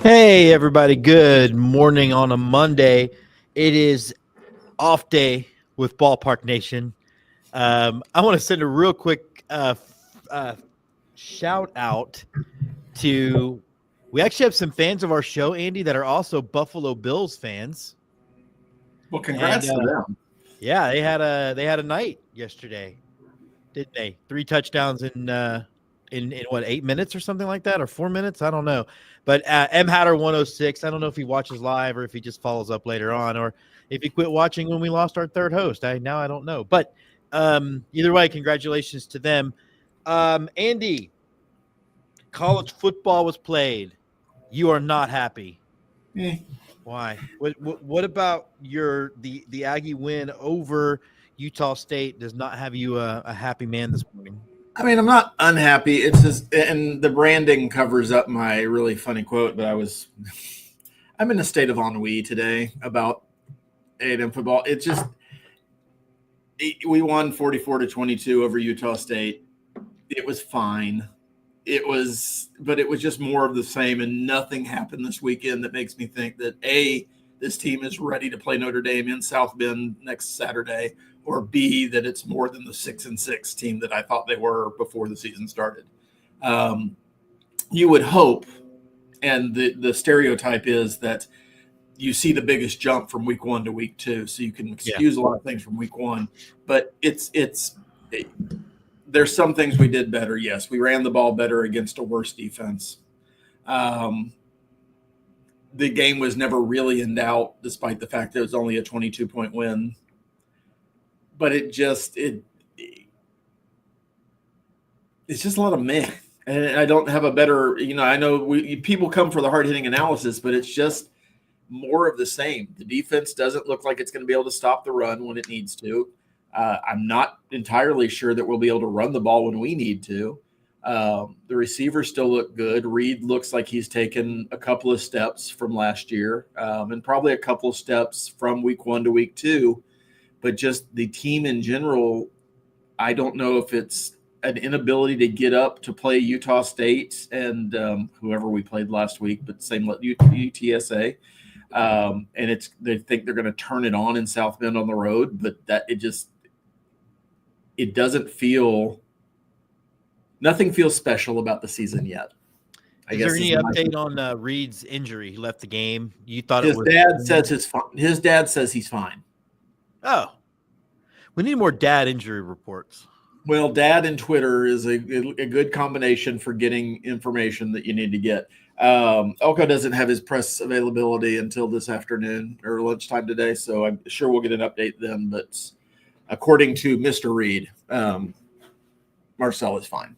Hey, everybody. Good morning on a Monday. It is off day with Ballpark Nation. I want to send a real quick shout out to. We actually have some fans of our show, Andy, that are also Buffalo Bills fans. Well, And congrats to them. yeah, they had a night yesterday, didn't they? 3 touchdowns in what, 8 minutes or something like that, or 4 minutes, I don't know. But M Hatter 106, I don't know if he watches live or if he just follows up later on, or if he quit watching when we lost our third host. I don't know. But either way, congratulations to them. Andy, college football was played. You are not happy. Eh. Why? What about the Aggie win over Utah State does not have you a happy man this morning? I mean, I'm not unhappy. It's just, and the branding covers up my really funny quote. But I'm in a state of ennui today about A&M football. It's just, we won 44-22 over Utah State. It was fine. But it was just more of the same, and nothing happened this weekend that makes me think that this team is ready to play Notre Dame in South Bend next Saturday, or B, that it's more than the 6-6 team that I thought they were before the season started. You would hope, and the stereotype is that you see the biggest jump from week 1 to week 2, so you can excuse a lot of things from week 1. But there's some things we did better. Yes, we ran the ball better against a worse defense. The game was never really in doubt, despite the fact that it was only a 22-point win. But it's just a lot of meh. And I don't have a better, I know people come for the hard-hitting analysis, but it's just more of the same. The defense doesn't look like it's going to be able to stop the run when it needs to. I'm not entirely sure that we'll be able to run the ball when we need to. The receivers still look good. Reed looks like he's taken a couple of steps from last year, and probably a couple of steps from week 1 to week 2. But just the team in general, I don't know if it's an inability to get up to play Utah State and whoever we played last week, but same UTSA. And they think they're going to turn it on in South Bend on the road, but it doesn't feel – nothing feels special about the season yet. Is there any update on Reed's injury? He left the game. You thought his dad says he's fine. Oh, we need more dad injury reports. Well, dad and Twitter is a good combination for getting information that you need to get. Elko doesn't have his press availability until this afternoon or lunchtime today, so I'm sure we'll get an update then. But according to Mr. Reed, Marcel is fine.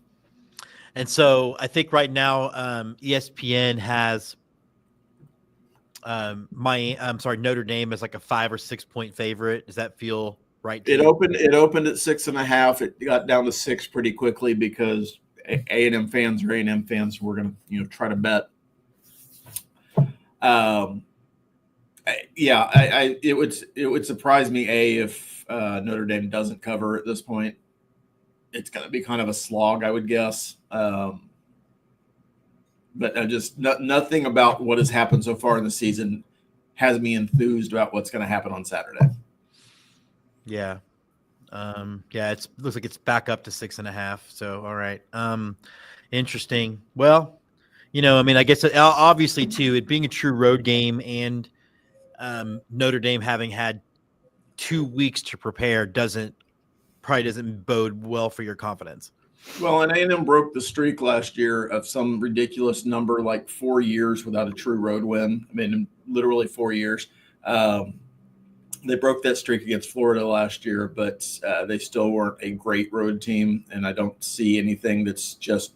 And so I think right now ESPN has Notre Dame as like a 5 or 6 point favorite. Does that feel right? It opened at 6.5. It got down to 6 pretty quickly because A&M fans are A&M fans. We're going to try to bet. It would surprise me if Notre Dame doesn't cover at this point. It's going to be kind of a slog, I would guess. But nothing about what has happened so far in the season has me enthused about what's going to happen on Saturday. Yeah. It looks like it's back up to 6.5. So, all right. Interesting. Well, I guess obviously too, it being a true road game and Notre Dame having had 2 weeks to prepare probably doesn't bode well for your confidence. Well, and A&M broke the streak last year of some ridiculous number, like 4 years without a true road win. I mean, literally 4 years. They broke that streak against Florida last year, but they still weren't a great road team, and I don't see anything that's just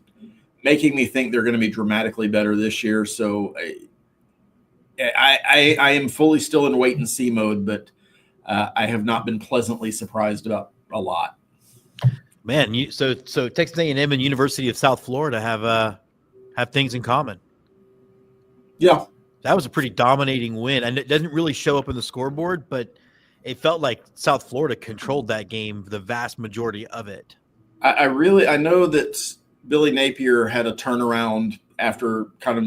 making me think they're going to be dramatically better this year. So I am fully still in wait-and-see mode, but I have not been pleasantly surprised about a lot. Man, so Texas A&M and University of South Florida have things in common. Yeah. That was a pretty dominating win, and it doesn't really show up in the scoreboard, but it felt like South Florida controlled that game the vast majority of it. I know that Billy Napier had a turnaround after kind of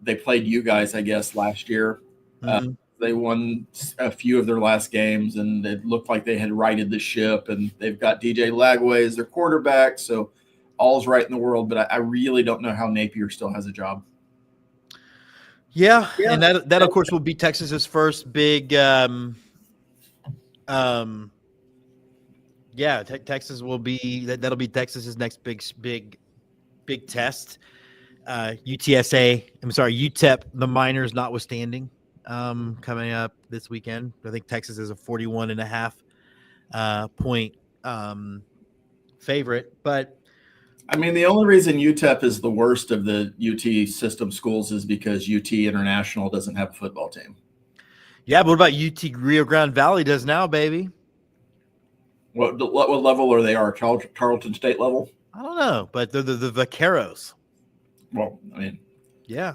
they played you guys, I guess, last year. Mm-hmm. They won a few of their last games, and it looked like they had righted the ship. And they've got DJ Lagway as their quarterback, so all's right in the world. But I really don't know how Napier still has a job. Yeah, and that of course will be Texas's first big. Texas will be that'll be Texas's next big test. UTEP, the Miners notwithstanding, coming up this weekend. I think Texas is a 41.5 point favorite, but I mean, the only reason UTEP is the worst of the UT system schools is because UT International doesn't have a football team. Yeah, but what about UT Rio Grande Valley does now, baby? What level are they? Tarleton State level? I don't know, but the Vaqueros. Well, I mean, yeah.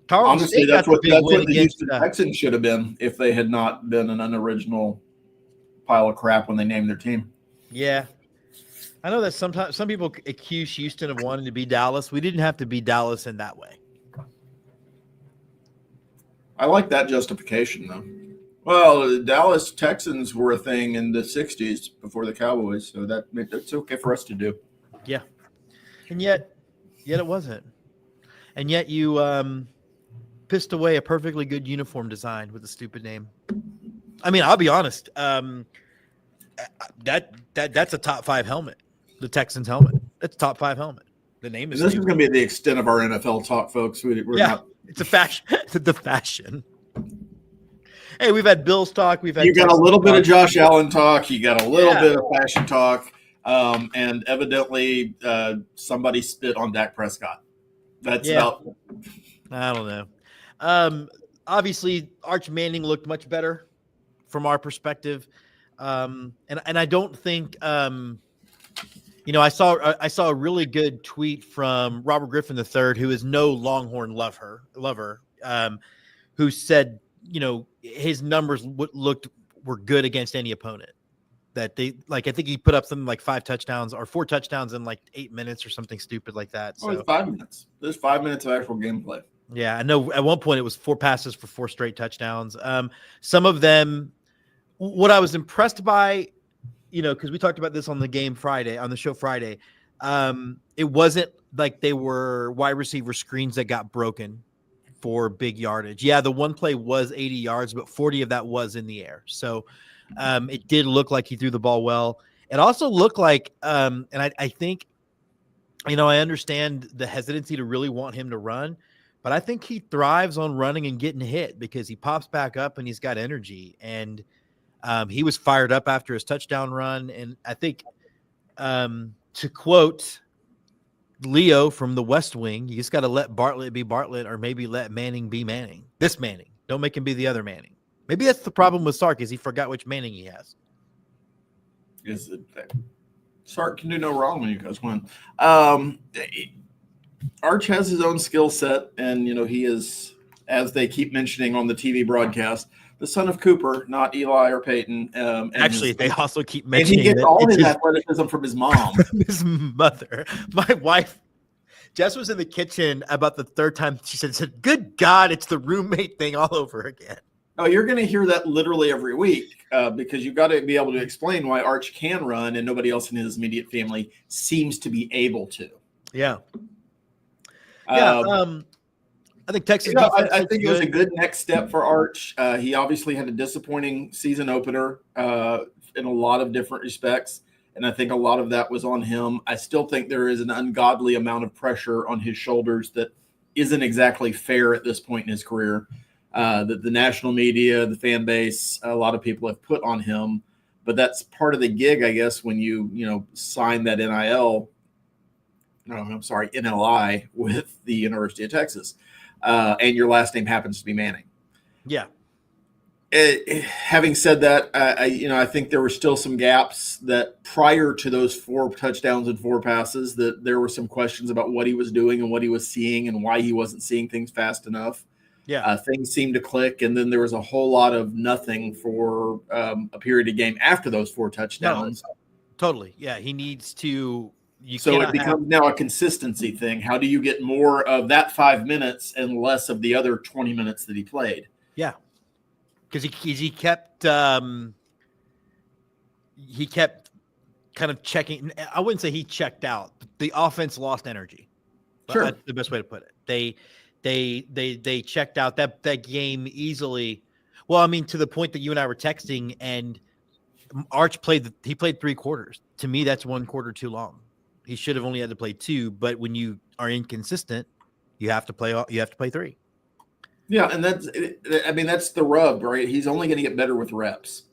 Honestly, that's what the Houston Texans should have been if they had not been an unoriginal pile of crap when they named their team. Yeah. I know that sometimes some people accuse Houston of wanting to be Dallas. We didn't have to be Dallas in that way. I like that justification, though. Well, the Dallas Texans were a thing in the 60s before the Cowboys, so that's okay for us to do. Yeah. And yet it wasn't. And yet you pissed away a perfectly good uniform design with a stupid name. I mean, I'll be honest. That's a top 5 helmet. The Texans helmet. That's a top 5 helmet. The name is. This is going to be the extent of our NFL talk, folks. It's a fashion. The fashion. Hey, we've had Bills talk. You got a little bit of Josh Allen talk. You got a little bit of fashion talk, and evidently somebody spit on Dak Prescott. That's about. I don't know. Obviously, Arch Manning looked much better from our perspective, and I don't think. I saw a really good tweet from Robert Griffin III, who is no Longhorn lover, who said, his numbers were good against any opponent. That they I think he put up something like 5 touchdowns or 4 touchdowns in like 8 minutes or something stupid like that. So 5 minutes. There's 5 minutes of actual gameplay. Yeah, I know. At one point, it was 4 passes for 4 straight touchdowns. Some of them, what I was impressed by. Because we talked about this on the show Friday, it wasn't like they were wide receiver screens that got broken for big yardage. Yeah, the one play was 80 yards, but 40 of that was in the air. So it did look like he threw the ball well. It also looked like, and I think, I understand the hesitancy to really want him to run, but I think he thrives on running and getting hit because he pops back up and he's got energy. And he was fired up after his touchdown run. And I think, to quote Leo from the West Wing, you just got to let Bartlett be Bartlett, or maybe let Manning be Manning. This Manning. Don't make him be the other Manning. Maybe that's the problem with Sark, is he forgot which Manning he has. Sark can do no wrong when you guys win. Arch has his own skill set, and, he is, as they keep mentioning on the TV broadcast, the son of Cooper, not Eli or Peyton. Actually, they also keep mentioning, and he gets all his athleticism from his mom. From his mother. My wife, Jess, was in the kitchen about the 3rd time she said, "Good God, it's the roommate thing all over again." Oh, you're going to hear that literally every week because you've got to be able to explain why Arch can run and nobody else in his immediate family seems to be able to. Yeah. I think Texas. I think it was a good next step for Arch. He obviously had a disappointing season opener in a lot of different respects, and I think a lot of that was on him. I still think there is an ungodly amount of pressure on his shoulders that isn't exactly fair at this point in his career. That the national media, the fan base, a lot of people have put on him, but that's part of the gig, I guess, when you sign that NLI with the University of Texas. And your last name happens to be Manning. Yeah. Having said that, I think there were still some gaps that prior to those 4 touchdowns and 4 passes, that there were some questions about what he was doing and what he was seeing and why he wasn't seeing things fast enough. Yeah. Things seemed to click, and then there was a whole lot of nothing for a period of game after those 4 touchdowns. No, totally. Yeah, he needs to You So it cannot becomes now a consistency thing. How do you get more of that 5 minutes and less of the other 20 minutes that he played? Yeah, because he kept kind of checking. I wouldn't say he checked out. The offense lost energy. Sure. That's the best way to put it. They checked out that game easily. Well, I mean, to the point that you and I were texting, and Arch played 3 quarters. To me, that's 1 quarter too long. He should have only had to play 2. But when you are inconsistent, you have to play 3. Yeah, and that's the rub, right? He's only going to get better with reps.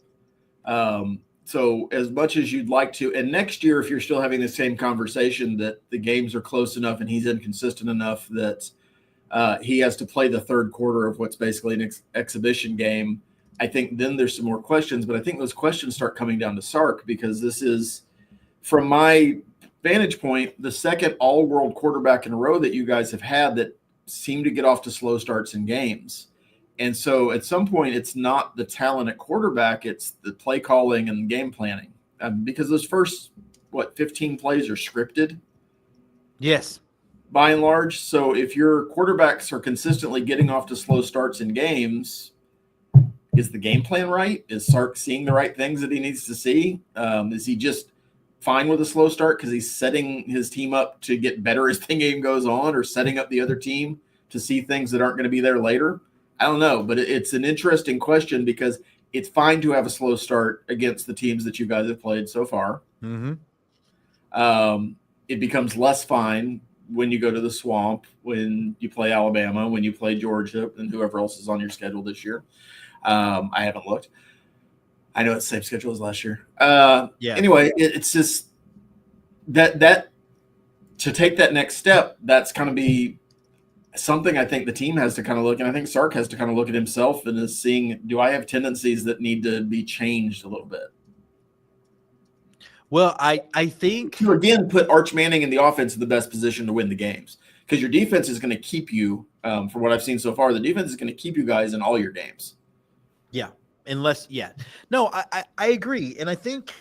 So as much as you'd like to, and next year, if you're still having the same conversation that the games are close enough and he's inconsistent enough that he has to play the third quarter of what's basically an exhibition game, I think then there's some more questions. But I think those questions start coming down to Sark, because this is, from my vantage point, the second all-world quarterback in a row that you guys have had that seem to get off to slow starts in games. And so at some point, it's not the talent at quarterback, it's the play calling and game planning. Because those first, 15 plays are scripted? Yes. By and large. So if your quarterbacks are consistently getting off to slow starts in games, is the game plan right? Is Sark seeing the right things that he needs to see? Is he just fine with a slow start because he's setting his team up to get better as the game goes on, or setting up the other team to see things that aren't going to be there later? I don't know, but it's an interesting question, because it's fine to have a slow start against the teams that you guys have played so far. Mm-hmm. It becomes less fine when you go to the Swamp, when you play Alabama, when you play Georgia, and whoever else is on your schedule this year. I haven't looked. I know it's the same schedule as last year. Anyway, it's just that to take that next step, that's going to be something I think the team has to kind of look, and I think Sark has to kind of look at himself and is seeing, do I have tendencies that need to be changed a little bit? Well, I think to again put Arch Manning in the offense in the best position to win the games, because your defense is going to keep you, from what I've seen so far, the defense is going to keep you guys in all your games. Yeah. No, I agree. And I think,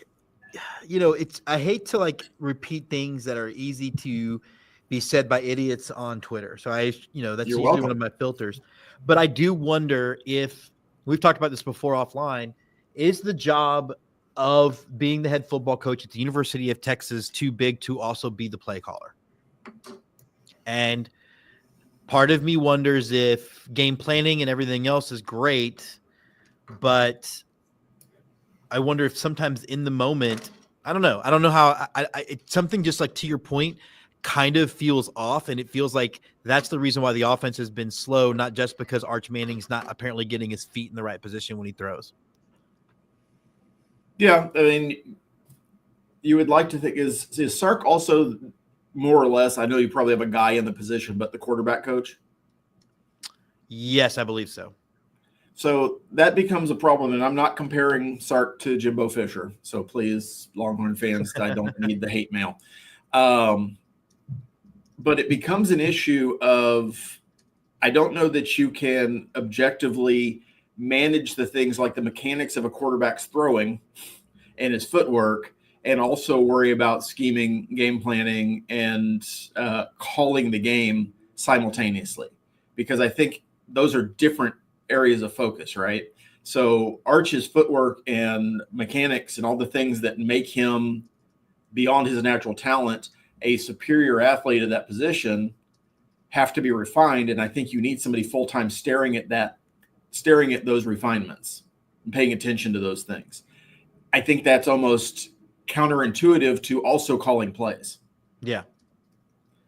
I hate to repeat things that are easy to be said by idiots on Twitter. So that's You're usually welcome. one of my filters. But I do wonder if, we've talked about this before offline, is the job of being the head football coach at the University of Texas too big to also be the play caller? And part of me wonders if game planning and everything else is great, but I wonder if sometimes in the moment, I don't know how it's something just like, to your point, kind of feels off. And it feels like that's the reason why the offense has been slow, not just because Arch Manning's not apparently getting his feet in the right position when he throws. Yeah. I mean, you would like to think, is Sark also more or less, I know you probably have a guy in the position, but the quarterback coach? Yes, I believe so. So that becomes a problem, and I'm not comparing Sark to Jimbo Fisher. So please, Longhorn fans, I don't need the hate mail. But it becomes an issue of, I don't know that you can objectively manage the things like the mechanics of a quarterback's throwing and his footwork, and also worry about scheming, game planning, and calling the game simultaneously. Because I think those are different areas of focus, right? So Arch's footwork and mechanics and all the things that make him, beyond his natural talent, a superior athlete at that position have to be refined. And I think you need somebody full-time staring at those refinements and paying attention to those things. I think that's almost counterintuitive to also calling plays. Yeah.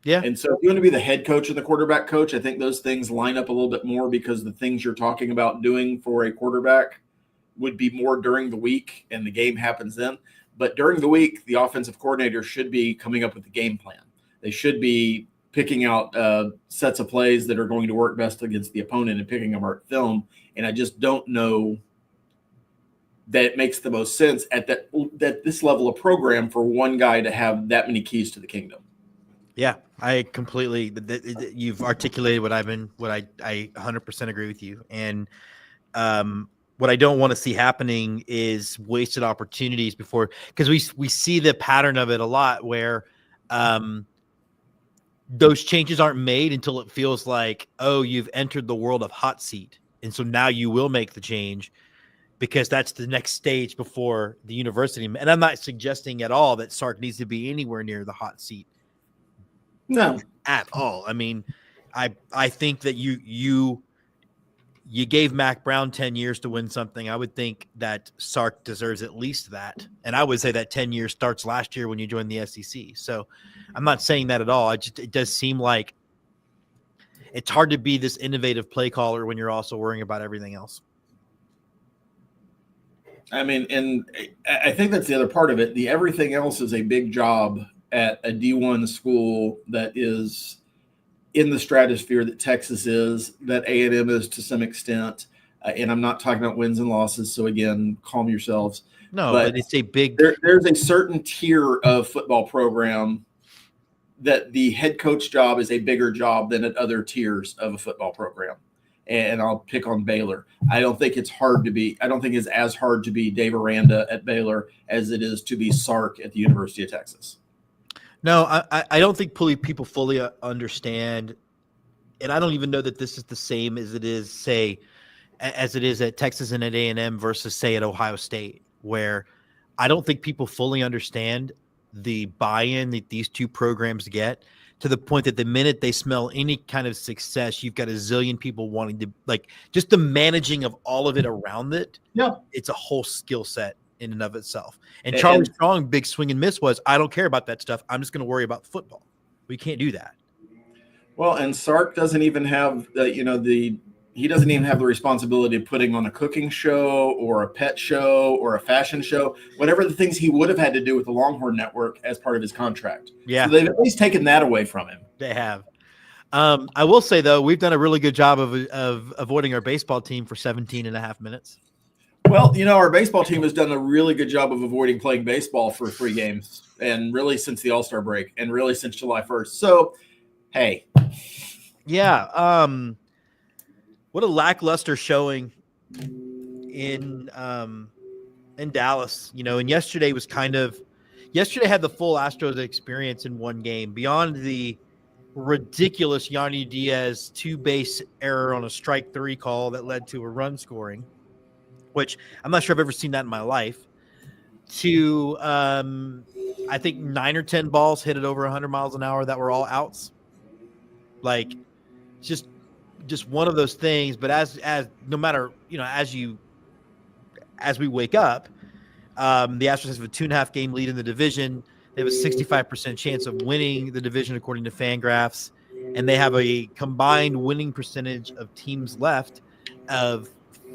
Yeah. And so if you want to be the head coach and the quarterback coach, I think those things line up a little bit more, because the things you're talking about doing for a quarterback would be more during the week and the game happens then. But during the week, the offensive coordinator should be coming up with the game plan. They should be picking out sets of plays that are going to work best against the opponent and picking them out film. And I just don't know that it makes the most sense at this level of program for one guy to have that many keys to the kingdom. Yeah, I completely, you've articulated what I 100% agree with you. And what I don't want to see happening is wasted opportunities because we see the pattern of it a lot where those changes aren't made until it feels like, oh, you've entered the world of hot seat. And so now you will make the change because that's the next stage before the university. And I'm not suggesting at all that Sark needs to be anywhere near the hot seat. No. At all. I mean, I think that you gave Mac Brown 10 years to win something. I would think that Sark deserves at least that. And I would say that 10 years starts last year when you joined the SEC. So I'm not saying that at all. It does seem like it's hard to be this innovative play caller when you're also worrying about everything else. I mean, and I think that's the other part of it. The everything else is a big job at a D1 school that is in the stratosphere that Texas is, that A&M is to some extent. And I'm not talking about wins and losses. So again, calm yourselves. No, but it's a big. There's a certain tier of football program that the head coach job is a bigger job than at other tiers of a football program. And I'll pick on Baylor. I don't think it's as hard to be Dave Aranda at Baylor as it is to be Sark at the University of Texas. No, I don't think people fully understand, and I don't even know that this is the same as it is at Texas and at A&M versus, say, at Ohio State, where I don't think people fully understand the buy-in that these two programs get, to the point that the minute they smell any kind of success, you've got a zillion people wanting to, like, just the managing of all of it around it. Yeah, it's a whole skill set in and of itself. And Charlie Strong, big swing and miss was, I don't care about that stuff. I'm just going to worry about football. We can't do that. Well, and Sark doesn't even have he doesn't even have the responsibility of putting on a cooking show or a pet show or a fashion show, whatever the things he would have had to do with the Longhorn Network as part of his contract. Yeah. So they've at least taken that away from him. They have. I will say, though, we've done a really good job of avoiding our baseball team for 17 and a half minutes. Well, our baseball team has done a really good job of avoiding playing baseball for 3 games, and really since the All-Star break, and really since July 1st. So, hey. Yeah. What a lackluster showing in Dallas, and yesterday had the full Astros experience in one game, beyond the ridiculous Yanni Diaz 2-base error on a strike 3 call that led to a run scoring, which I'm not sure I've ever seen that in my life, to I think 9 or 10 balls hit at over 100 miles an hour that were all outs. Like, just one of those things. But as no matter, as we wake up, the Astros have a 2.5 game lead in the division. They have a 65% chance of winning the division according to Fangraphs, and they have a combined winning percentage of teams left of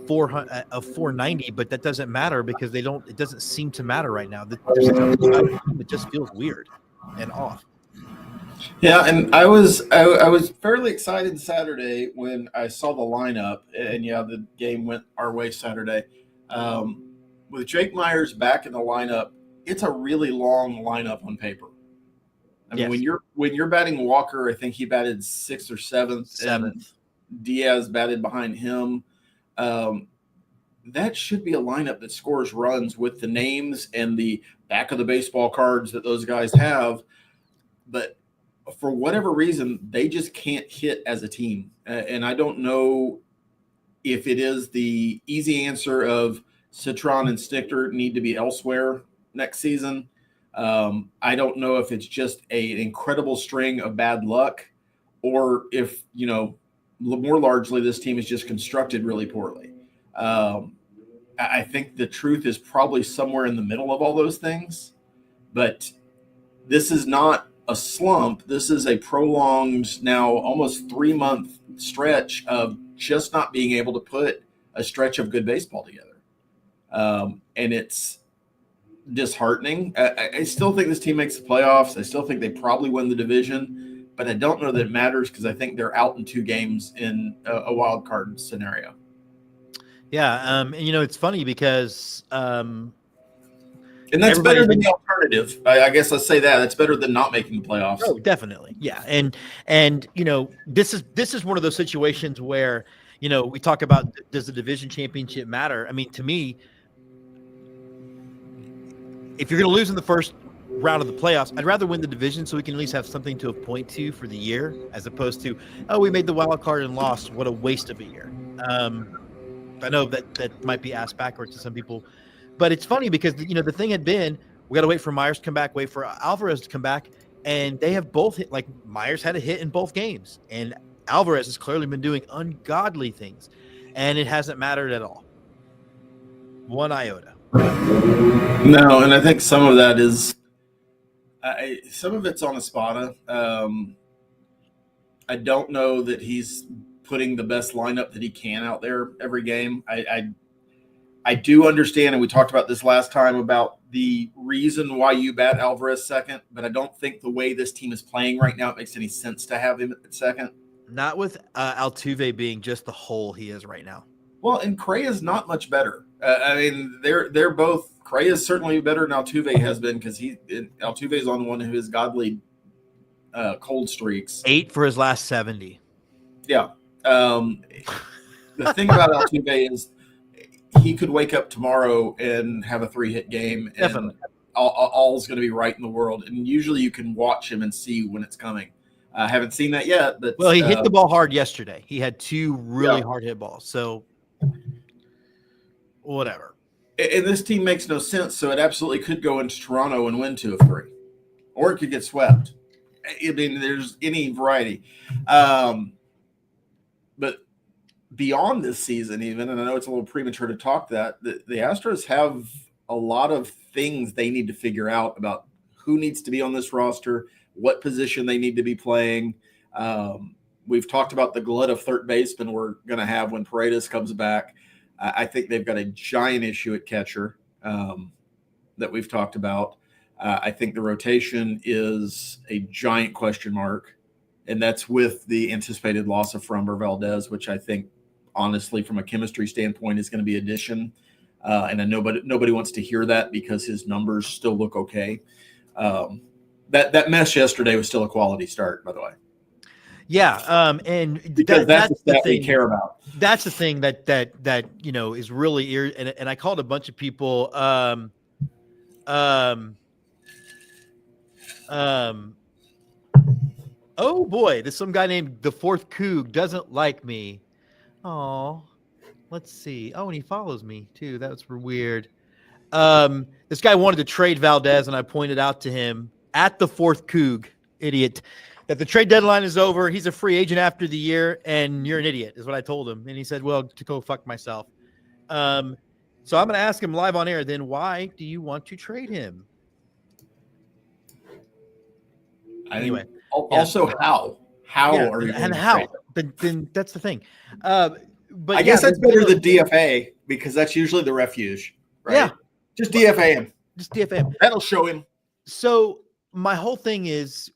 490. But that doesn't matter because it doesn't seem to matter right now. It just feels weird and off. Yeah, and I was fairly excited Saturday when I saw the lineup, and the game went our way Saturday. With Jake Myers back in the lineup, it's a really long lineup on paper. I mean, when you're batting Walker, I think he batted 6th or 7th. And Diaz batted behind him. That should be a lineup that scores runs with the names and the back of the baseball cards that those guys have. But for whatever reason, they just can't hit as a team. And I don't know if it is the easy answer of Citron and Stichter need to be elsewhere next season. I don't know if it's just an incredible string of bad luck, or if, more largely this team is just constructed really poorly. I think the truth is probably somewhere in the middle of all those things. But this is not a slump. This is a prolonged, now almost 3-month stretch of just not being able to put a stretch of good baseball together. And it's disheartening. I still think this team makes the playoffs. I still think they probably win the division, but I don't know that it matters because I think they're out in 2 games in a wild card scenario. Yeah. And it's funny because, and that's better than the alternative. I guess let's say that. That's better than not making the playoffs. Oh, definitely. Yeah. And this is one of those situations where, we talk about, does the division championship matter? I mean, to me, if you're going to lose in the first round of the playoffs. I'd rather win the division so we can at least have something to point to for the year, as opposed to, oh, we made the wild card and lost. What a waste of a year. I know that might be asked backwards to some people, but it's funny because the thing had been, we got to wait for Myers to come back, wait for Alvarez to come back, and they have both hit. Like Myers had a hit in both games, and Alvarez has clearly been doing ungodly things, and it hasn't mattered at all. One iota. No, and I think some of that is some of it's on Espada. I don't know that he's putting the best lineup that he can out there every game. I do understand, and we talked about this last time about the reason why you bat Alvarez second, but I don't think the way this team is playing right now it makes any sense to have him at second. Not with Altuve being just the hole he is right now. Well, and Correa is not much better. I mean, they're both. Correa is certainly better than Altuve has been because Altuve is on one of his godly cold streaks. 8 for his last 70. Yeah. The thing about Altuve is he could wake up tomorrow and have a 3-hit game, and Definitely. All's going to be right in the world. And usually you can watch him and see when it's coming. I haven't seen that yet. But well, he hit the ball hard yesterday. He had 2 really hard hit balls. So whatever. And this team makes no sense, so it absolutely could go into Toronto and win 2 of 3. Or it could get swept. I mean, there's any variety. But beyond this season even, and I know it's a little premature to talk that, the Astros have a lot of things they need to figure out about who needs to be on this roster, what position they need to be playing. We've talked about the glut of third baseman we're going to have when Paredes comes back. I think they've got a giant issue at catcher that we've talked about. I think the rotation is a giant question mark, and that's with the anticipated loss of Framber Valdez, which I think, honestly, from a chemistry standpoint, is going to be addition. And I know, but nobody wants to hear that because his numbers still look okay. That mess yesterday was still a quality start, by the way. Yeah, and because that's the thing we care about. That's the thing that is really and I called a bunch of people. Oh boy, there's some guy named the Fourth Coug doesn't like me. Oh, let's see. Oh, and he follows me too. That's weird. This guy wanted to trade Valdez, and I pointed out to him at the Fourth Coug, idiot, that the trade deadline is over. He's a free agent after the year, and you're an idiot, is what I told him. And he said, well, to go fuck myself. So I'm going to ask him live on air, then why do you want to trade him? Anyway. Also, how are you and how? Then that's the thing. But I guess that's better than DFA because that's usually the refuge, right? Yeah. Just DFA him. Just DFA him. That'll show him. So my whole thing is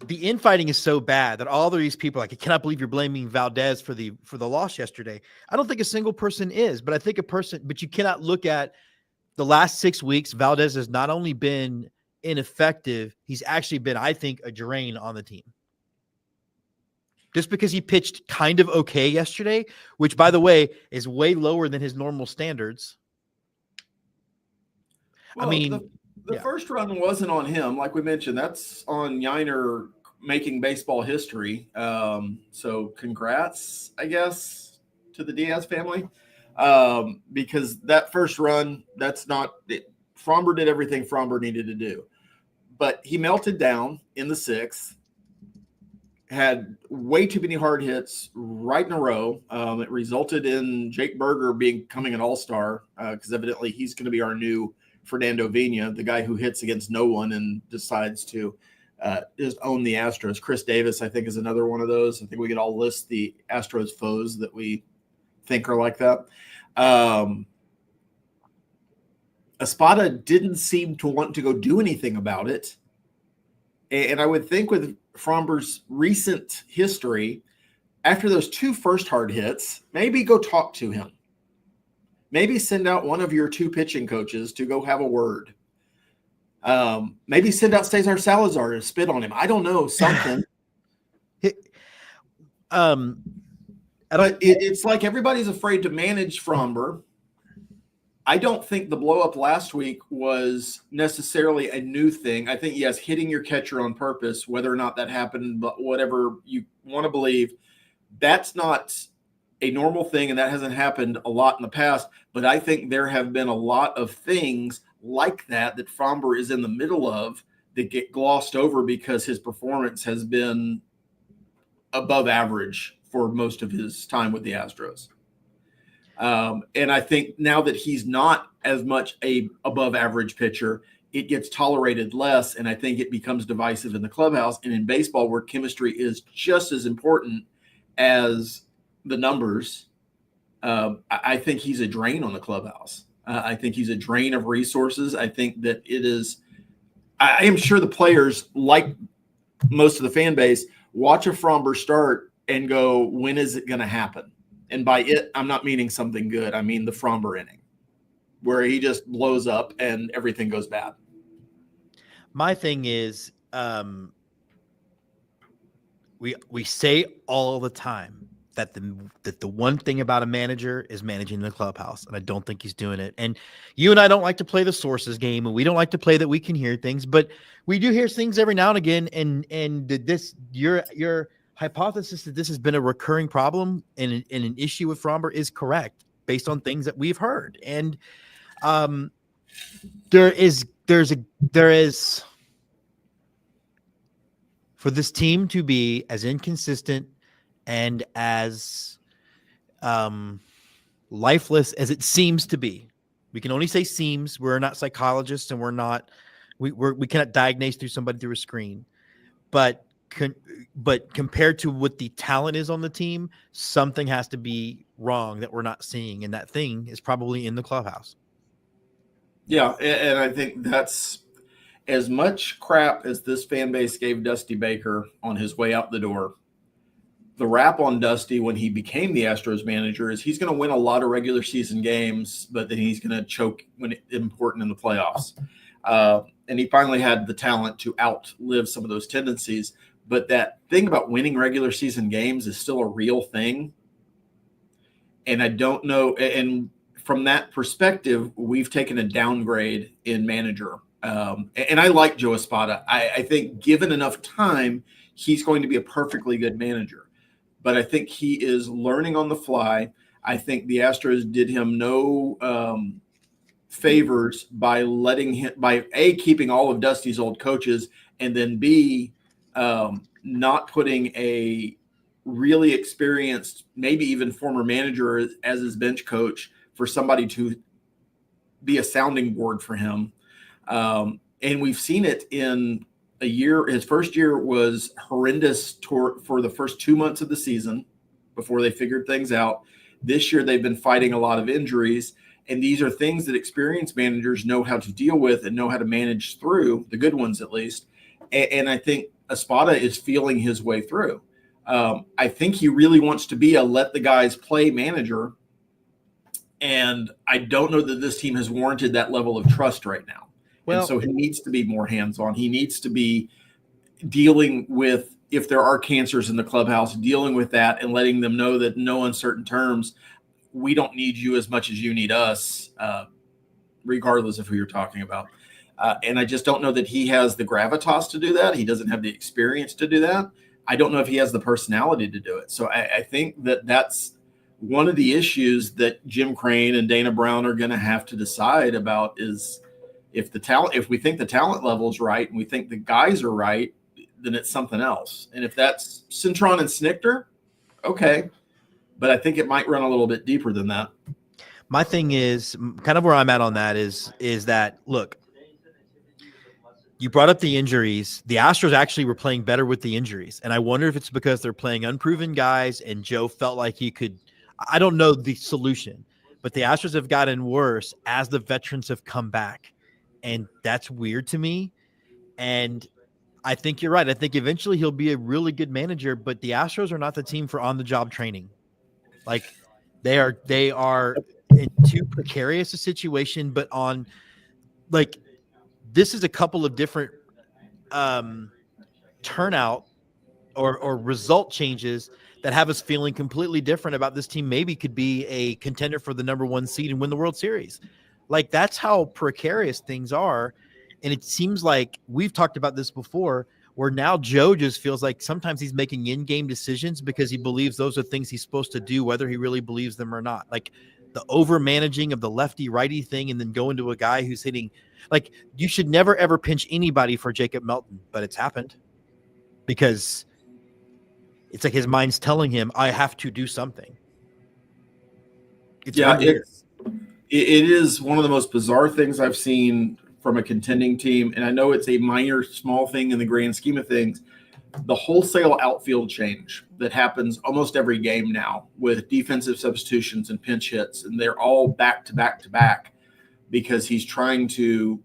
the infighting is so bad that all of these people I cannot believe you're blaming Valdez for the loss yesterday. I don't think a single person is, but I think but you cannot look at the last 6 weeks. Valdez has not only been ineffective, he's actually been, I think, a drain on the team. Just because he pitched kind of okay yesterday, which, by the way, is way lower than his normal standards. Well, I mean, the first run wasn't on him. Like we mentioned, that's on Yiner making baseball history. So congrats, I guess, to the Diaz family. Because that first run, that's not it. Framber did everything Framber needed to do. But he melted down in the 6th, had way too many hard hits right in a row. It resulted in Jake Berger becoming an all-star because evidently he's going to be our new Fernando Vina, the guy who hits against no one and decides to just own the Astros. Chris Davis, I think, is another one of those. I think we could all list the Astros foes that we think are like that. Espada didn't seem to want to go do anything about it. And I would think with Framber's recent history, after those 2 first hard hits, maybe go talk to him. Maybe send out one of your 2 pitching coaches to go have a word. Maybe send out Cesar Salazar to spit on him. I don't know, something. But it's like everybody's afraid to manage Framber. I don't think the blow up last week was necessarily a new thing. I think, yes, hitting your catcher on purpose, whether or not that happened, but whatever you want to believe, that's not a normal thing, and that hasn't happened a lot in the past. But I think there have been a lot of things like that Fromber is in the middle of that get glossed over because his performance has been above average for most of his time with the Astros. And I think now that he's not as much a above average pitcher, it gets tolerated less, and I think it becomes divisive in the clubhouse. And in baseball, where chemistry is just as important as the numbers, I think he's a drain on the clubhouse. I think he's a drain of resources. I think that it is. I am sure the players, like most of the fan base, watch a Fromber start and go, "When is it going to happen?" And by it, I'm not meaning something good. I mean the Fromber inning, where he just blows up and everything goes bad. My thing is, we say all the time that the one thing about a manager is managing the clubhouse, and I don't think he's doing it. And you and I don't like to play the sources game, and we don't like to play that we can hear things, but we do hear things every now and again. And this your hypothesis that this has been a recurring problem and an issue with Fromber is correct based on things that we've heard. And there is for this team to be as inconsistent and as lifeless as it seems to be. We can only say seems. We're not psychologists, and we cannot diagnose somebody through a screen. But compared to what the talent is on the team, something has to be wrong that we're not seeing, and that thing is probably in the clubhouse. Yeah, and I think that's as much crap as this fan base gave Dusty Baker on his way out the door. The rap on Dusty when he became the Astros manager is he's going to win a lot of regular season games, but then he's going to choke when it's important in the playoffs. And he finally had the talent to outlive some of those tendencies. But that thing about winning regular season games is still a real thing. And I don't know. And from that perspective, we've taken a downgrade in manager. And I like Joe Espada. I think given enough time, he's going to be a perfectly good manager. But I think he is learning on the fly. I think the Astros did him no favors by keeping all of Dusty's old coaches, and then B, not putting a really experienced, maybe even former manager as his bench coach for somebody to be a sounding board for him. And we've seen it in a year. His first year was horrendous for the first 2 months of the season before they figured things out. This year, they've been fighting a lot of injuries. And these are things that experienced managers know how to deal with and know how to manage through, the good ones at least. And I think Espada is feeling his way through. I think he really wants to be a let the guys play manager. And I don't know that this team has warranted that level of trust right now. Well, and so he needs to be more hands-on. He needs to be dealing with, if there are cancers in the clubhouse, dealing with that and letting them know that in no uncertain terms, we don't need you as much as you need us, regardless of who you're talking about. And I just don't know that he has the gravitas to do that. He doesn't have the experience to do that. I don't know if he has the personality to do it. So I think that that's one of the issues that Jim Crane and Dana Brown are going to have to decide about is if we think the talent level is right and we think the guys are right, then it's something else. And if that's Cintron and Snichter, okay. But I think it might run a little bit deeper than that. My thing is kind of where I'm at on that is that, look, you brought up the injuries. The Astros actually were playing better with the injuries. And I wonder if it's because they're playing unproven guys and Joe felt like he could – I don't know the solution. But the Astros have gotten worse as the veterans have come back. And that's weird to me. And I think you're right. I think eventually he'll be a really good manager, but the Astros are not the team for on-the-job training. Like they are in too precarious a situation, but on like this is a couple of different turnout or result changes that have us feeling completely different about this team. Maybe could be a contender for the number 1 seed and win the World Series. Like, that's how precarious things are. And it seems like we've talked about this before, where now Joe just feels like sometimes he's making in-game decisions because he believes those are things he's supposed to do, whether he really believes them or not. Like the over managing of the lefty righty thing, and then going to a guy who's hitting. Like, you should never ever pinch anybody for Jacob Melton, but it's happened because it's like his mind's telling him, I have to do something. It's weird. It is one of the most bizarre things I've seen from a contending team. And I know it's a minor, small thing in the grand scheme of things. The wholesale outfield change that happens almost every game now with defensive substitutions and pinch hits, and they're all back to back to back because he's trying to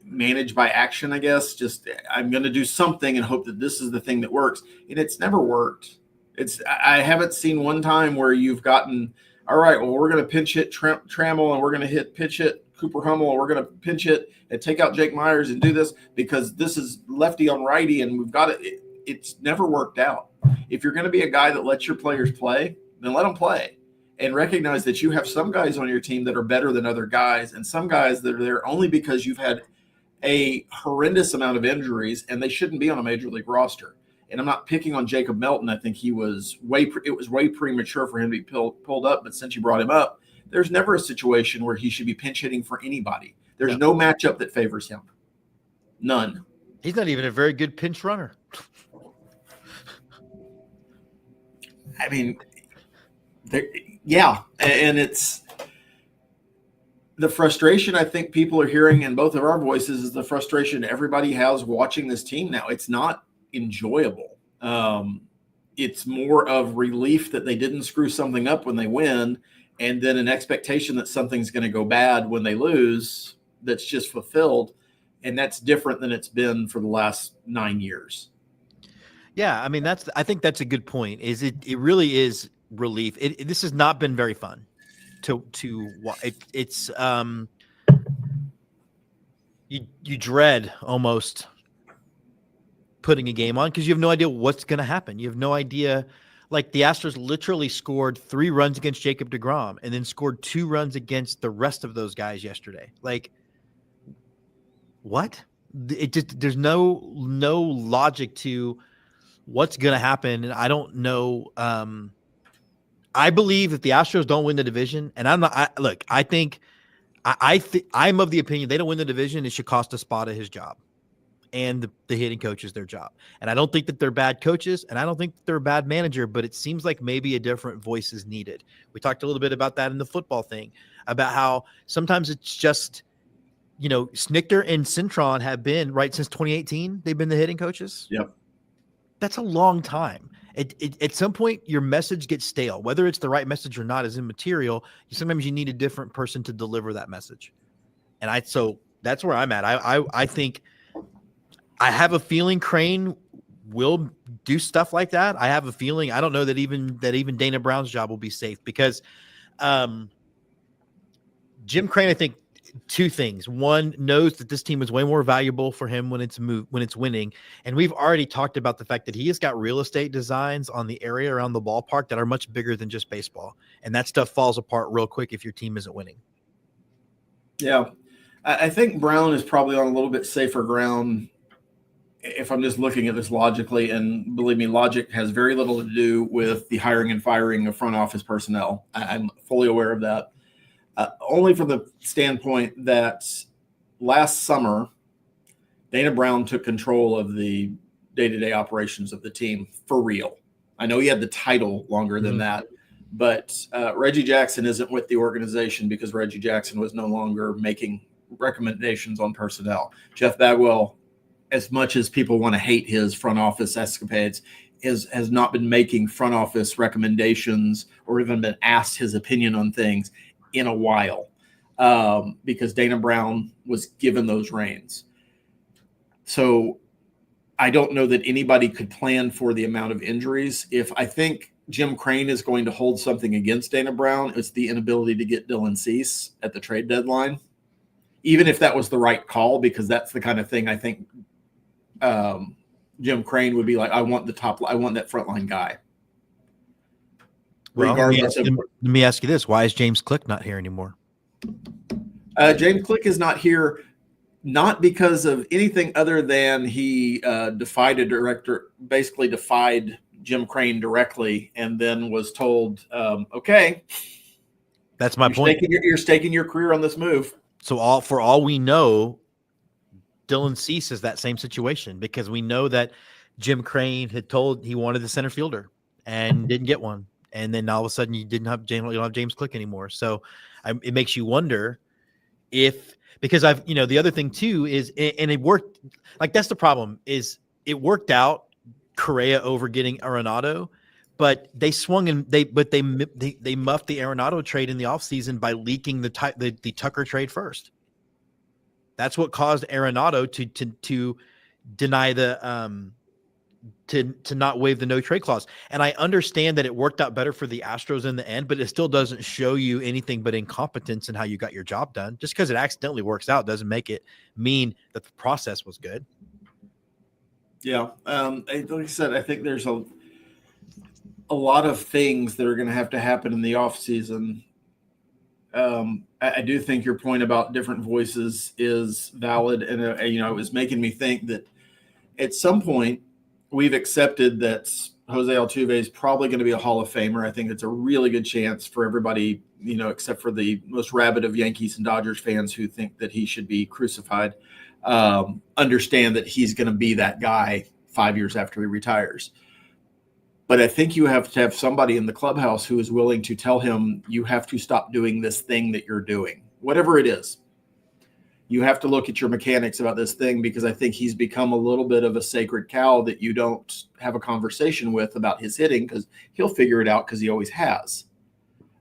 manage by action, I guess. Just, I'm going to do something and hope that this is the thing that works. And it's never worked. I haven't seen one time where you've gotten, all right, well, we're going to pinch hit Trammell, and we're going to pitch hit Cooper Hummel, and we're going to pinch hit and take out Jake Myers and do this because this is lefty on righty, and we've got it. It's never worked out. If you're going to be a guy that lets your players play, then let them play, and recognize that you have some guys on your team that are better than other guys, and some guys that are there only because you've had a horrendous amount of injuries, and they shouldn't be on a major league roster. And I'm not picking on Jacob Melton. I think it was way premature for him to be pulled up. But since you brought him up, there's never a situation where he should be pinch hitting for anybody. There's no matchup that favors him. None. He's not even a very good pinch runner. I mean, yeah. And it's the frustration I think people are hearing in both of our voices is the frustration everybody has watching this team now. It's not enjoyable. It's more of relief that they didn't screw something up when they win, and then an expectation that something's going to go bad when they lose that's just fulfilled, and that's different than it's been for the last 9 years. Yeah, I mean, I think that's a good point. Is it really is relief. This has not been very fun to it's you dread almost putting a game on because you have no idea what's going to happen. You have no idea. Like, the Astros literally scored 3 runs against Jacob deGrom and then scored 2 runs against the rest of those guys yesterday. Like, what? It just, there's no logic to what's going to happen. And I don't know. I believe if the Astros don't win the division, and I'm of the opinion they don't win the division, it should cost a spot at his job. And the hitting coach is their job. And I don't think that they're bad coaches, and I don't think that they're a bad manager, but it seems like maybe a different voice is needed. We talked a little bit about that in the football thing, about how sometimes it's just, Snichter and Cintron have been, right, since 2018, they've been the hitting coaches. Yep. That's a long time. At some point, your message gets stale. Whether it's the right message or not is immaterial. Sometimes you need a different person to deliver that message. And so that's where I'm at. I think – I have a feeling Crane will do stuff like that. I have a feeling. I don't know that even Dana Brown's job will be safe because Jim Crane, I think, 2 things. One, knows that this team is way more valuable for him when it's winning. And we've already talked about the fact that he has got real estate designs on the area around the ballpark that are much bigger than just baseball. And that stuff falls apart real quick if your team isn't winning. Yeah. I think Brown is probably on a little bit safer ground if I'm just looking at this logically, and believe me, logic has very little to do with the hiring and firing of front office personnel. I'm fully aware of that. Only from the standpoint that last summer, Dana Brown took control of the day-to-day operations of the team for real. I know he had the title longer than that, but Reggie Jackson isn't with the organization because Reggie Jackson was no longer making recommendations on personnel. Jeff Bagwell, as much as people want to hate his front office escapades, has not been making front office recommendations or even been asked his opinion on things in a while because Dana Brown was given those reins. So I don't know that anybody could plan for the amount of injuries. If I think Jim Crane is going to hold something against Dana Brown, it's the inability to get Dylan Cease at the trade deadline, even if that was the right call, because that's the kind of thing I think Jim Crane would be like, I want that frontline guy. Well, let me ask you this. Why is James Click not here anymore? James Click is not here, not because of anything other than he defied Jim Crane directly, and then was told, okay, That's my point. You're staking your career on this move. So for all we know, Dylan Cease is that same situation, because we know that Jim Crane had told he wanted the center fielder and didn't get one. And then all of a sudden you don't have James Click anymore. So it makes you wonder because the other thing too is, and it worked, like that's the problem, is it worked out Correa over getting Arenado, but they swung and they muffed the Arenado trade in the offseason by leaking the Tucker trade first. That's what caused Arenado to deny the to not waive the no trade clause. And I understand that it worked out better for the Astros in the end, but it still doesn't show you anything but incompetence in how you got your job done. Just because it accidentally works out doesn't make it mean that the process was good. Yeah. Like I said, I think there's a lot of things that are going to have to happen in the off season. I do think your point about different voices is valid. And, it was making me think that at some point we've accepted that Jose Altuve is probably going to be a Hall of Famer. I think it's a really good chance for everybody, except for the most rabid of Yankees and Dodgers fans who think that he should be crucified, understand that he's going to be that guy 5 years after he retires. But I think you have to have somebody in the clubhouse who is willing to tell him, you have to stop doing this thing that you're doing, whatever it is. You have to look at your mechanics about this thing, because I think he's become a little bit of a sacred cow that you don't have a conversation with about his hitting, because he'll figure it out, because he always has.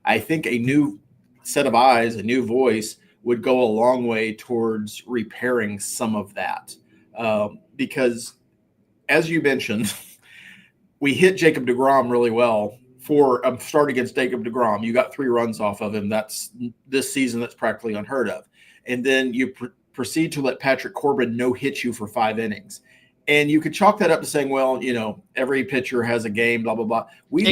I think a new set of eyes, a new voice would go a long way towards repairing some of that. Because as you mentioned, we hit Jacob deGrom really well for a start against Jacob deGrom. You got 3 runs off of him. That's this season. That's practically unheard of. And then you proceed to let Patrick Corbin no-hit you for 5 innings. And you could chalk that up to saying, well, every pitcher has a game, blah, blah, blah.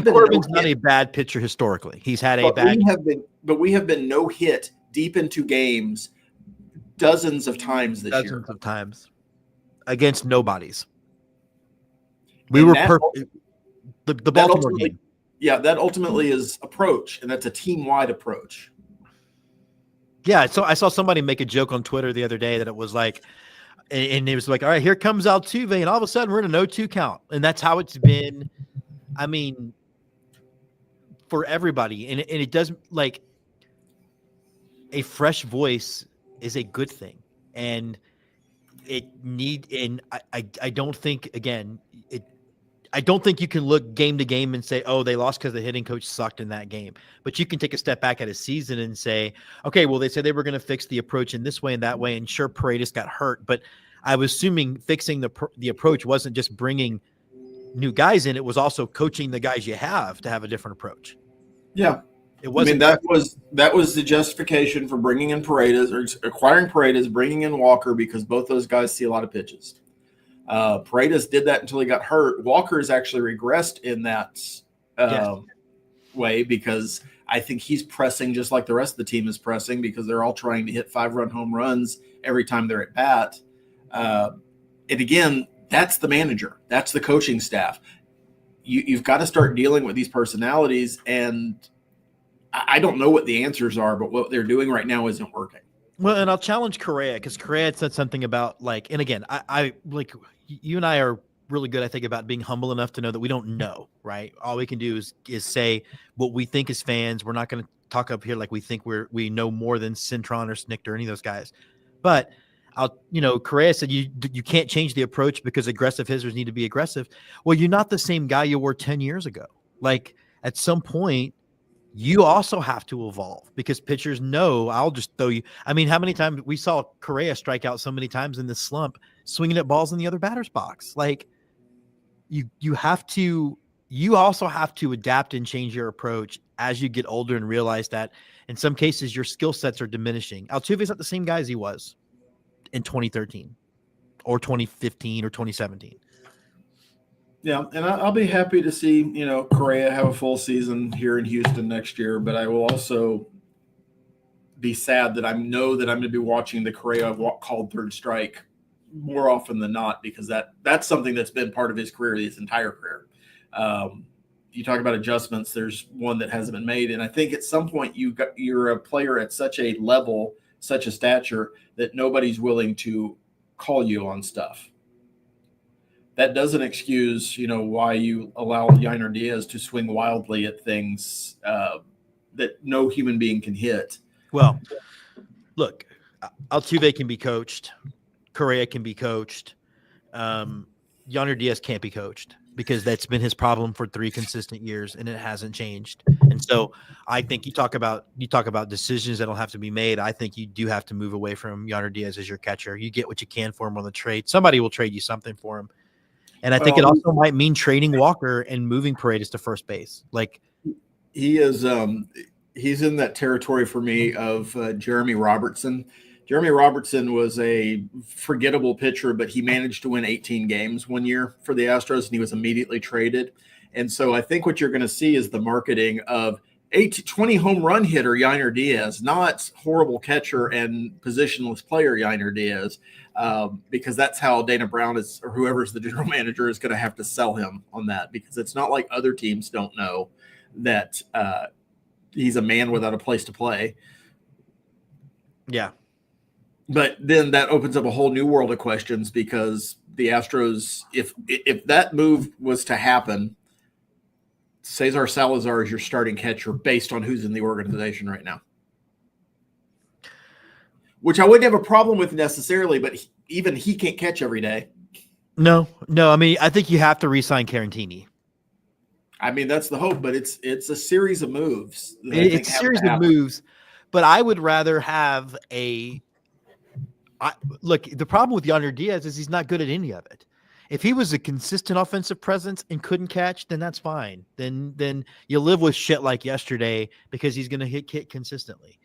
Corbin's not a bad pitcher historically. He's had a bad – we have been no-hit deep into games dozens of times this year. Dozens of times against nobodies. We were perfect. The Baltimore game. Yeah, that ultimately is approach, and that's a team-wide approach. Yeah, so I saw somebody make a joke on Twitter the other day that it was like, and it was like, all right, here comes Altuve, and all of a sudden we're in a no-2 count, and that's how it's been. I mean, for everybody, and it does, like, a fresh voice is a good thing, and I don't think, again, I don't think you can look game to game and say, oh, they lost because the hitting coach sucked in that game. But you can take a step back at a season and say, okay, well, they said they were going to fix the approach in this way and that way. And sure, Paredes got hurt. But I was assuming fixing the approach wasn't just bringing new guys in. It was also coaching the guys you have to have a different approach. Yeah. It wasn't. that was the justification for bringing in Paredes, or acquiring Paredes, bringing in Walker, because both those guys see a lot of pitches. Paredes did that until he got hurt. Walker has actually regressed in that way, because I think he's pressing just like the rest of the team is pressing, because they're all trying to hit 5-run home runs every time they're at bat. And again, that's the manager. That's the coaching staff. You've got to start dealing with these personalities, and I don't know what the answers are, but what they're doing right now isn't working. Well, and I'll challenge Correa, because Correa had said something about, like, and again, I like, you and I are really good, I think, about being humble enough to know that we don't know, right? All we can do is say what we think as fans. We're not going to talk up here like we think we know more than Cintron or Snick or any of those guys. But Correa said you can't change the approach because aggressive hitters need to be aggressive. Well, you're not the same guy you were 10 years ago. Like, at some point, you also have to evolve, because pitchers know I'll just throw you. I mean, how many times we saw Correa strike out so many times in this slump, swinging at balls in the other batter's box. Like, you also have to adapt and change your approach as you get older, and realize that in some cases your skill sets are diminishing. Altuve's not the same guy as he was in 2013 or 2015 or 2017. Yeah, and I'll be happy to see, Correa have a full season here in Houston next year, but I will also be sad that I know that I'm going to be watching the Correa called third strike more often than not, because that's something that's been part of his career, his entire career. You talk about adjustments. There's one that hasn't been made, and I think at some point you're a player at such a level, such a stature, that nobody's willing to call you on stuff. That doesn't excuse, why you allow Yainer Diaz to swing wildly at things that no human being can hit. Well, look, Altuve can be coached. Correa can be coached. Yainer Diaz can't be coached, because that's been his problem for 3 consistent years, and it hasn't changed. And so I think you talk about decisions that'll have to be made. I think you do have to move away from Yainer Diaz as your catcher. You get what you can for him on the trade. Somebody will trade you something for him. And I think it also might mean trading Walker and moving Paredes to first base. Like, he is, he's in that territory for me of Jeremy Robertson. Jeremy Robertson was a forgettable pitcher, but he managed to win 18 games one year for the Astros, and he was immediately traded. And so I think what you're going to see is the marketing of 20 home run hitter Yainer Diaz, not horrible catcher and positionless player Yainer Diaz, because that's how Dana Brown is, or whoever's the general manager, is going to have to sell him on that, because it's not like other teams don't know that he's a man without a place to play. Yeah. But then that opens up a whole new world of questions, because the Astros, if that move was to happen, Cesar Salazar is your starting catcher based on who's in the organization right now. Which I wouldn't have a problem with necessarily, but even he can't catch every day. No. I mean, I think you have to re-sign Carantini. I mean, that's the hope, but it's a series of moves. It's a series of moves, but I would rather have look, the problem with Yainer Diaz is he's not good at any of it. If he was a consistent offensive presence and couldn't catch, then that's fine. Then you live with shit like yesterday, because he's going to hit consistently.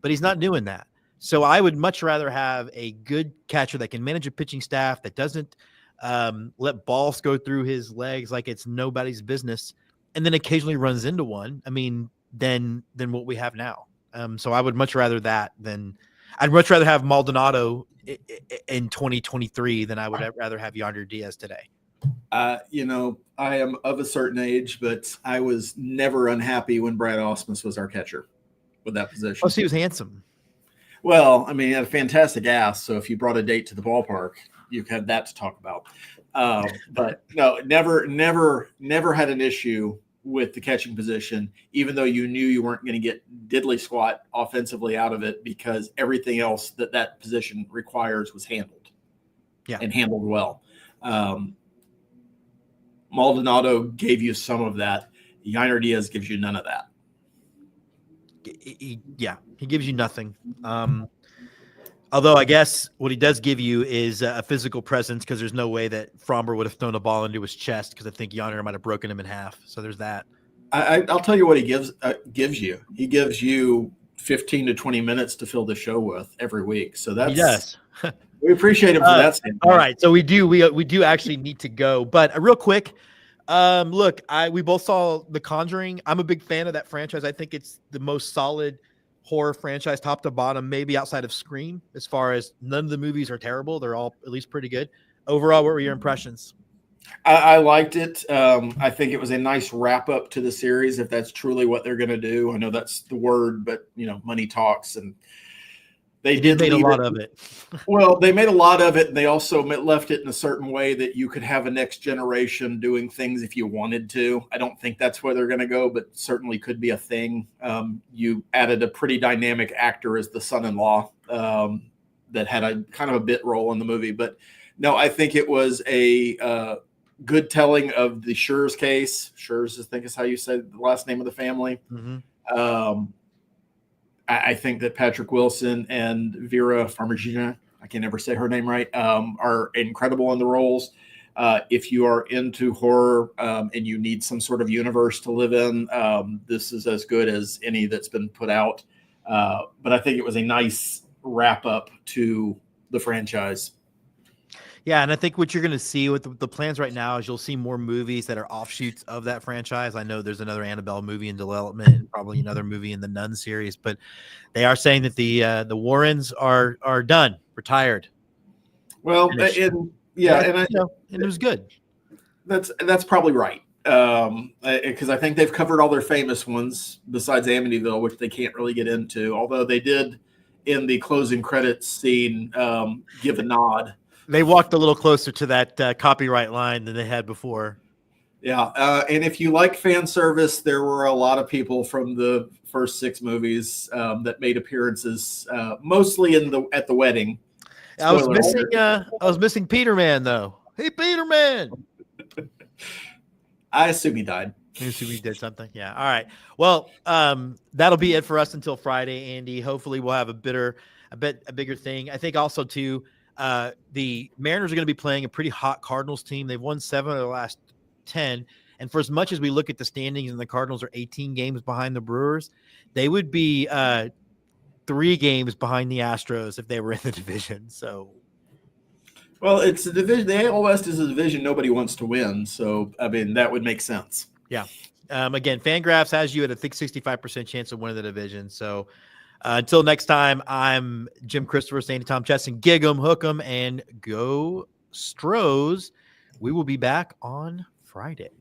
But he's not doing that. So I would much rather have a good catcher that can manage a pitching staff, that doesn't let balls go through his legs like it's nobody's business, and then occasionally runs into one. I mean, than what we have now. So I would much rather that than – I'd much rather have Maldonado in 2023 than I would rather have Yainer Diaz today. I am of a certain age, but I was never unhappy when Brad Ausmus was our catcher with that position. Oh, so he was handsome. Well, I mean, he had a fantastic ass. So if you brought a date to the ballpark, you had that to talk about. But no, never had an issue with the catching position, even though you knew you weren't going to get diddly squat offensively out of it, because everything else that position requires was handled. Yeah. And handled well. Maldonado gave you some of that. Yainer Diaz gives you none of that. He gives you nothing. Although I guess what he does give you is a physical presence, because there's no way that Fromber would have thrown a ball into his chest, because I think Yainer might have broken him in half. So there's that. I'll tell you what he gives you. He gives you 15 to 20 minutes to fill the show with every week. So that's – he does. We appreciate him for that standpoint. All right, so we do actually need to go. But real quick, look, we both saw The Conjuring. I'm a big fan of that franchise. I think it's the most solid horror franchise, top to bottom, maybe outside of Scream, as far as none of the movies are terrible. They're all at least pretty good. Overall, what were your impressions? I liked it. I think it was a nice wrap up to the series, if that's truly what they're going to do. I know that's the word, but money talks, and they made a lot of it. Well, they made a lot of it, and they also left it in a certain way that you could have a next generation doing things if you wanted to. I don't think that's where they're going to go, but certainly could be a thing. You added a pretty dynamic actor as the son-in-law that had a kind of a bit role in the movie. But no, I think it was a good telling of the Schurz case. Schurz, I think is how you said the last name of the family. Mm-hmm. I think that Patrick Wilson and Vera Farmiga, I can never say her name right, are incredible in the roles. If you are into horror and you need some sort of universe to live in, this is as good as any that's been put out. But I think it was a nice wrap up to the franchise. Yeah, and I think what you're going to see with the plans right now is you'll see more movies that are offshoots of that franchise. I know there's another Annabelle movie in development and probably another movie in the Nun series, but they are saying that the Warrens are done, retired. Well, Finished. and yeah, and and it was good. That's probably right. Because I think they've covered all their famous ones besides Amityville, which they can't really get into. Although they did in the closing credits scene give a nod. They walked a little closer to that copyright line than they had before. Yeah, and if you like fan service, there were a lot of people from the first 6 movies that made appearances, mostly at the wedding. I was missing Peterman though. Hey, Peterman. I assume he died. You assume he did something. Yeah. All right. Well, that'll be it for us until Friday, Andy. Hopefully, we'll have a bigger thing. I think also too, the Mariners are going to be playing a pretty hot Cardinals team. They've won 7 of the last 10, and for as much as we look at the standings, and the Cardinals are 18 games behind the Brewers, they would be 3 games behind the Astros if they were in the division. So. Well, it's a division. The AL West is a division nobody wants to win. So, I mean, that would make sense. Yeah. Again, Fangraphs has you at a 65% chance of winning the division. So, until next time, I'm Jim Christopher saying to Tom Chesson, gig 'em, hook 'em, and go Stros. We will be back on Friday.